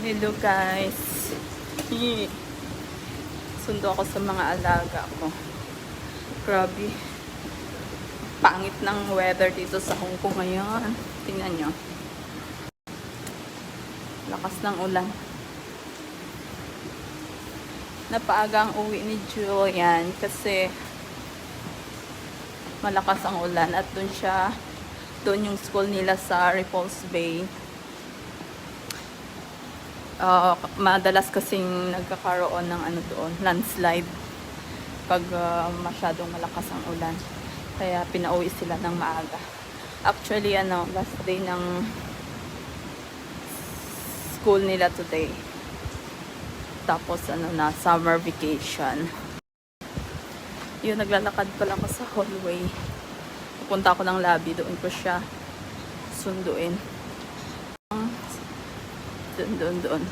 Hello guys. Sundo ako sa mga alaga ko. Grabe. Pangit ng weather dito sa Hong Kong ngayon. Tingnan nyo. Lakas ng ulan. Napaaga ang uwi ni Julian kasi malakas ang ulan at doon yung school nila sa Repulse Bay. Madalas kasing nagkakaroon ng landslide pag masyadong malakas ang ulan. Kaya pinauwi sila ng maaga. Actually, last day ng school nila today. Tapos, summer vacation. Yun, naglalakad pala ako sa hallway. Pupunta ako ng lobby. Doon ko siya sunduin. Doon.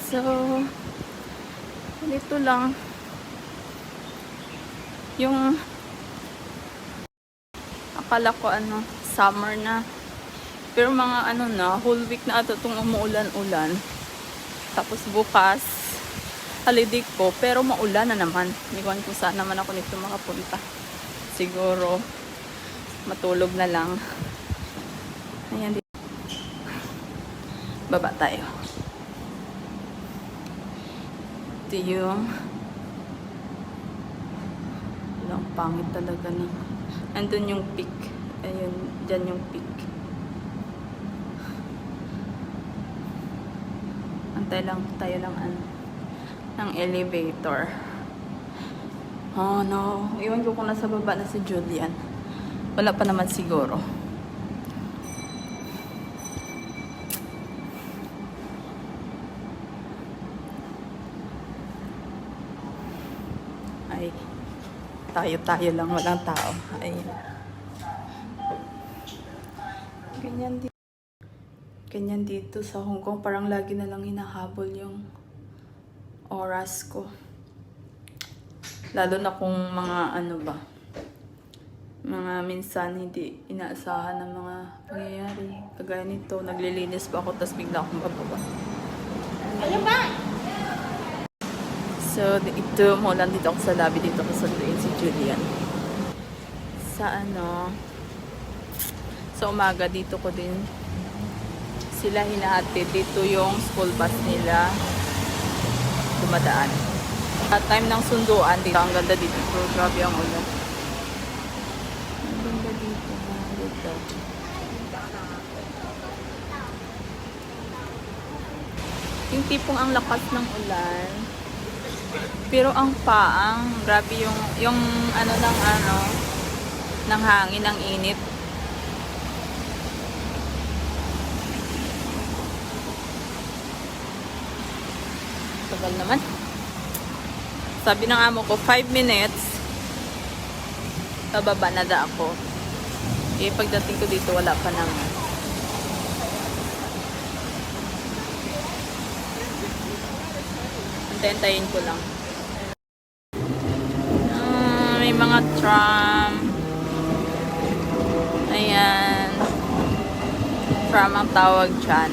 So, dito lang. Yung akala ko summer na. Pero mga whole week na ito itong umuulan-ulan. Tapos bukas, holiday ko, pero maulan na naman. Iwan kung saan naman ako nito makapunta. Siguro, matulog na lang. Ayan, baba tayo. Ito yung lang pangit talaga na. Andun yung peak. Ayun, dyan yung peak. Antay lang tayo lang ng elevator. Oh no, iwan ko kung nasa baba na si Julian. Wala pa naman siguro. Ay, tayo lang, walang tao. Ay. Ganyan dito sa Hong Kong, parang lagi na lang hinahabol yung oras ko. Lalo na kung mga mga minsan hindi inaasahan ng mga pangyayari. Kagaya nito, naglilinis pa ako, tapos bigla akong bababa. Ano ba? So, ito, mulan dito ako sa lobby. Dito ako sunduin si Julian. Sa umaga, dito ko din sila hinahatid. Dito yung school bus nila dumadaan. At time ng sunduan, dito. Ang ganda dito. Pero grabe ang ulan. Ang ganda dito. Yung tipong ang lakas ng ulan. Pero ang paang, grabe yung ng hangin, ng init. Tagal naman. Sabi ng amo ko, 5 minutes, bababa na da ako. Eh, pagdating ko dito, wala pa naman. Antayin ko lang. May mga tram. Ayan. Tram ang tawag dyan.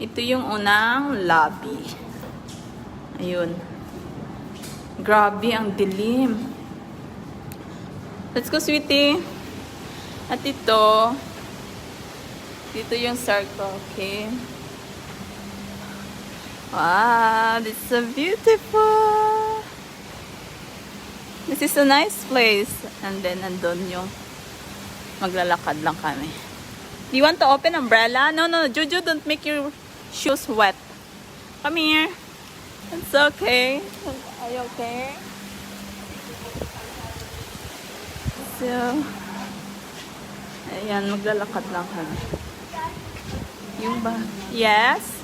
Ito yung unang lobby. Ayun. Grabe, ang dilim. Let's go, sweetie. At dito yung circle, okay? Wow, this is so beautiful. This is a nice place. And then, andun yung maglalakad lang kami. Do you want to open umbrella? No, Juju, don't make your shoes wet. Come here. It's okay. Are you okay? So, ayan, maglalakad lang kami. Yung ba? Yes?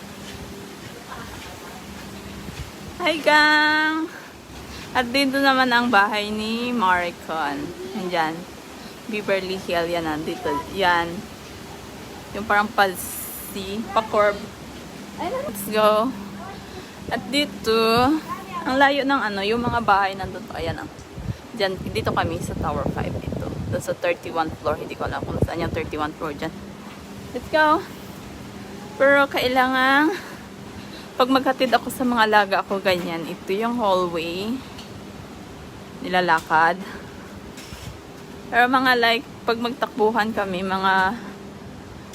Hi, gang! At dito naman ang bahay ni Maricon. Ayan. Beverly Hill. Yan, nandito. Yan. Yung parang pa-curb. Let's go. At dito, ang layo ng yung mga bahay nandito. Ayan. Dito kami sa Tower 5 dito. Doon sa 31 floor. Hindi ko alam kung saan yung 31 floor dyan. Let's go! Pero kailangan, pag maghatid ako sa mga alaga ako ganyan, ito yung hallway. Nilalakad. Pero mga like, pag magtakbuhan kami, mga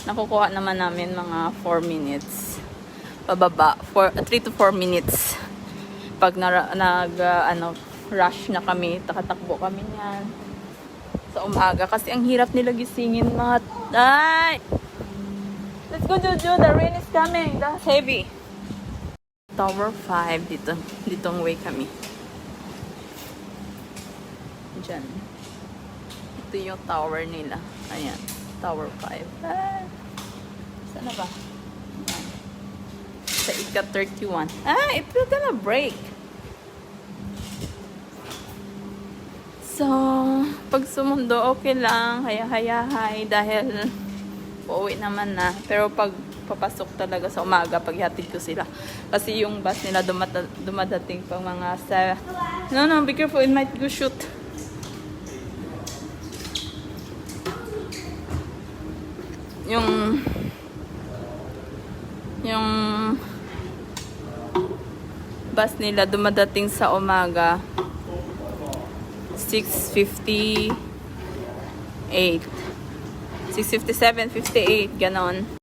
nakukuha naman namin mga 4 minutes. Pababa, 3 to 4 minutes. Pag rush na kami, takatakbo kami niyan sa umaga. Kasi ang hirap nila gisingin mga... Ay! Let's go, Jojo. The rain is coming. That's heavy. Tower 5. Ditong way kami. Diyan. Ito yung tower nila. Ayan. Tower 5. Ah! Saan na ba? Ayan. Sa ika 31. Ah! It will gonna break. So, pag sumundo, okay lang. Haya-hayahay. Dahil uuwi naman na. Pero pag papasok talaga sa umaga, pag ihatid ko sila. Kasi yung bus nila dumadating pang mga sa... No, be careful. It might go shoot. Yung bus nila dumadating sa umaga 6:58 6:57, 58 ganon.